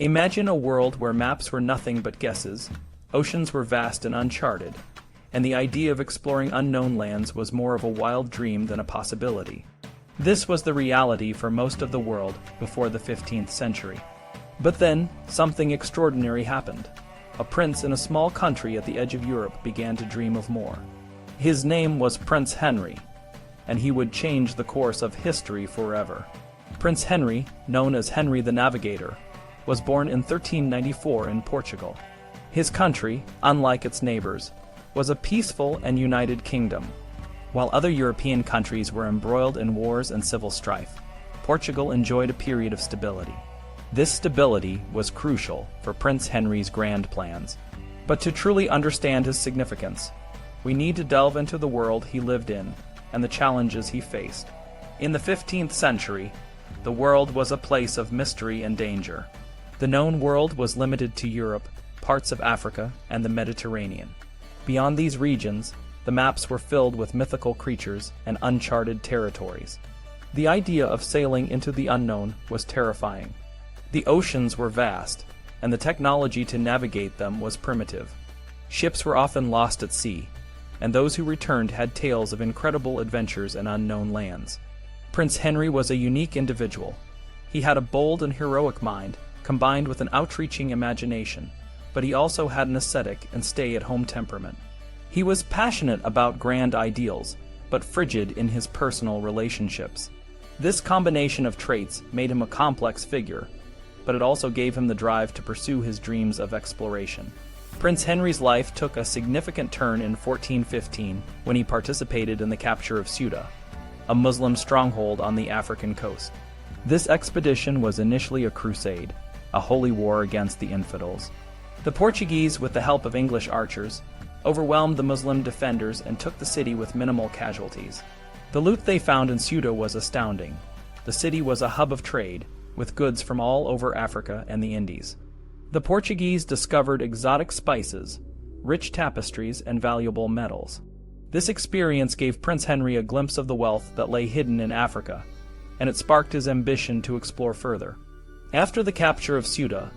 Imagine a world where maps were nothing but guesses, oceans were vast and uncharted, and the idea of exploring unknown lands was more of a wild dream than a possibility. This was the reality for most of the world before the 15th century. But then, something extraordinary happened. A prince in a small country at the edge of Europe began to dream of more. His name was Prince Henry, and he would change the course of history forever. Prince Henry, known as Henry the Navigator, was born in 1394 in Portugal. His country, unlike its neighbors, was a peaceful and united kingdom. While other European countries were embroiled in wars and civil strife, Portugal enjoyed a period of stability. This stability was crucial for Prince Henry's grand plans. But to truly understand his significance, we need to delve into the world he lived in and the challenges he faced. In the 15th century, the world was a place of mystery and danger. The known world was limited to Europe, parts of Africa, and the Mediterranean. Beyond these regions, the maps were filled with mythical creatures and uncharted territories. The idea of sailing into the unknown was terrifying. The oceans were vast, and the technology to navigate them was primitive. Ships were often lost at sea, and those who returned had tales of incredible adventures and unknown lands. Prince Henry was a unique individual. He had a bold and heroic mind, combined with an outreaching imagination, but he also had an ascetic and stay-at-home temperament. He was passionate about grand ideals, but frigid in his personal relationships. This combination of traits made him a complex figure, but it also gave him the drive to pursue his dreams of exploration. Prince Henry's life took a significant turn in 1415 when he participated in the capture of Ceuta, a Muslim stronghold on the African coast. This expedition was initially a crusade, a holy war against the infidels. The Portuguese, with the help of English archers, overwhelmed the Muslim defenders and took the city with minimal casualties. The loot they found in Ceuta was astounding. The city was a hub of trade, with goods from all over Africa and the Indies. The Portuguese discovered exotic spices, rich tapestries, and valuable metals. This experience gave Prince Henry a glimpse of the wealth that lay hidden in Africa, and it sparked his ambition to explore further. After the capture of Ceuta,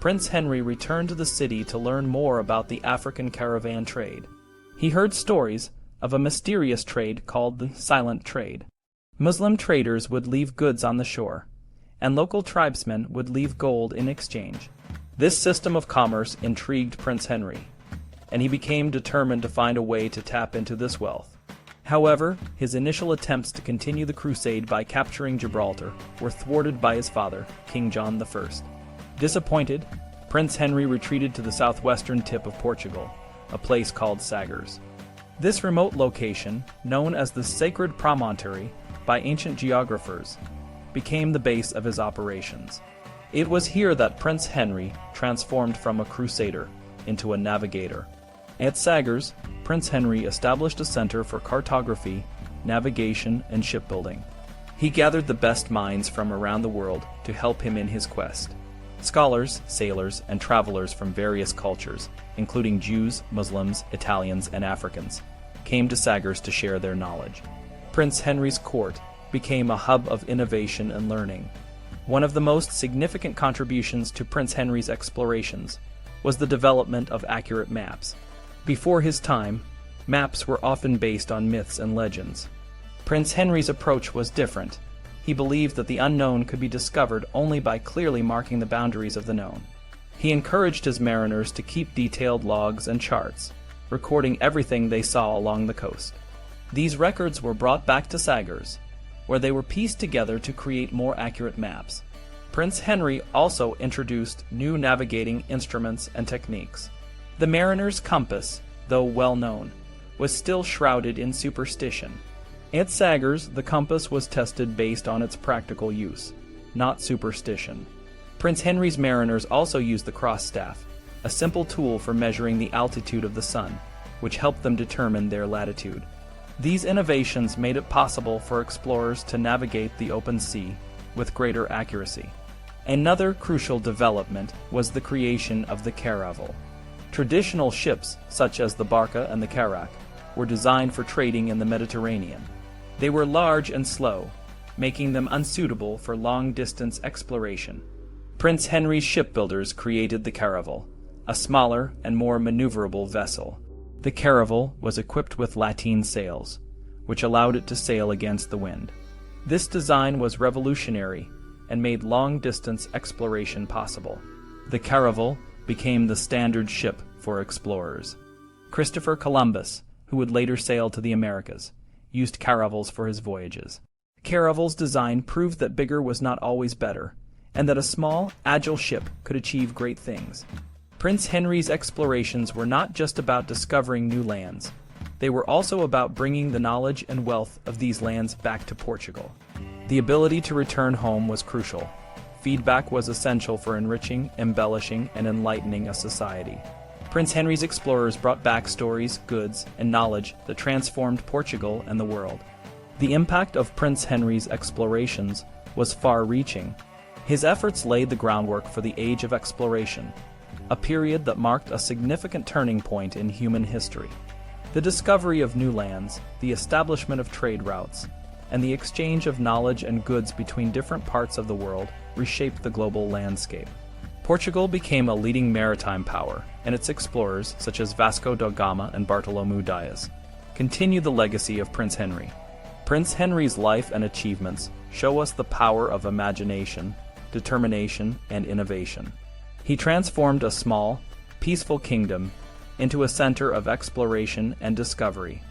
Prince Henry returned to the city to learn more about the African caravan trade. He heard stories of a mysterious trade called the silent trade. Muslim traders would leave goods on the shore, and local tribesmen would leave gold in exchange. This system of commerce intrigued Prince Henry, and he became determined to find a way to tap into this wealth. However, his initial attempts to continue the crusade by capturing Gibraltar were thwarted by his father, King John I. Disappointed, Prince Henry retreated to the southwestern tip of Portugal, a place called Sagres. This remote location, known as the Sacred Promontory by ancient geographers, became the base of his operations. It was here that Prince Henry transformed from a crusader into a navigator. At Sagres, Prince Henry established a center for cartography, navigation, and shipbuilding. He gathered the best minds from around the world to help him in his quest. Scholars, sailors, and travelers from various cultures, including Jews, Muslims, Italians, and Africans, came to Sagres to share their knowledge. Prince Henry's court became a hub of innovation and learning. One of the most significant contributions to Prince Henry's explorations was the development of accurate maps. Before his time, maps were often based on myths and legends. Prince Henry's approach was different. He believed that the unknown could be discovered only by clearly marking the boundaries of the known. He encouraged his mariners to keep detailed logs and charts, recording everything they saw along the coast. These records were brought back to Sagres, where they were pieced together to create more accurate maps. Prince Henry also introduced new navigating instruments and techniques. The mariner's compass, though well known, was still shrouded in superstition. At Sagres, the compass was tested based on its practical use, not superstition. Prince Henry's mariners also used the cross staff, a simple tool for measuring the altitude of the sun, which helped them determine their latitude. These innovations made it possible for explorers to navigate the open sea with greater accuracy. Another crucial development was the creation of the caravel. Traditional ships, such as the barca and the carack, were designed for trading in the Mediterranean. They were large and slow, making them unsuitable for long-distance exploration. Prince Henry's shipbuilders created the caravel, a smaller and more maneuverable vessel. The caravel was equipped with lateen sails, which allowed it to sail against the wind. This design was revolutionary and made long-distance exploration possible. The caravel became the standard ship for explorers. Christopher Columbus, who would later sail to the Americas, used caravels for his voyages. Caravel's design proved that bigger was not always better, and that a small, agile ship could achieve great things. Prince Henry's explorations were not just about discovering new lands. They were also about bringing the knowledge and wealth of these lands back to Portugal. The ability to return home was crucial. Feedback was essential for enriching, embellishing, and enlightening a society. Prince Henry's explorers brought back stories, goods, and knowledge that transformed Portugal and the world. The impact of Prince Henry's explorations was far-reaching. His efforts laid the groundwork for the Age of Exploration, a period that marked a significant turning point in human history. The discovery of new lands, the establishment of trade routes, and the exchange of knowledge and goods between different parts of the world reshaped the global landscape. Portugal became a leading maritime power, and its explorers, such as Vasco da Gama and Bartolomeu Dias, continue the legacy of Prince Henry. Prince Henry's life and achievements show us the power of imagination, determination, and innovation. He transformed a small, peaceful kingdom into a center of exploration and discovery.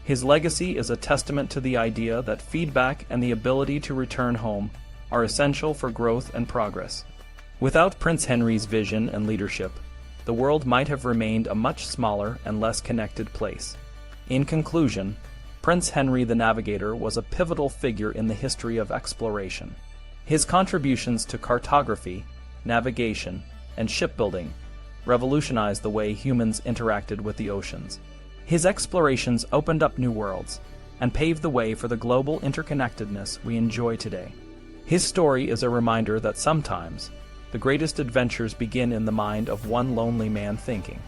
His legacy is a testament to the idea that feedback and the ability to return home are essential for growth and progress. Without Prince Henry's vision and leadership, the world might have remained a much smaller and less connected place. In conclusion, Prince Henry the Navigator was a pivotal figure in the history of exploration. His contributions to cartography, navigation, and shipbuilding revolutionized the way humans interacted with the oceans. His explorations opened up new worlds and paved the way for the global interconnectedness we enjoy today. His story is a reminder that sometimes the greatest adventures begin in the mind of one lonely man thinking.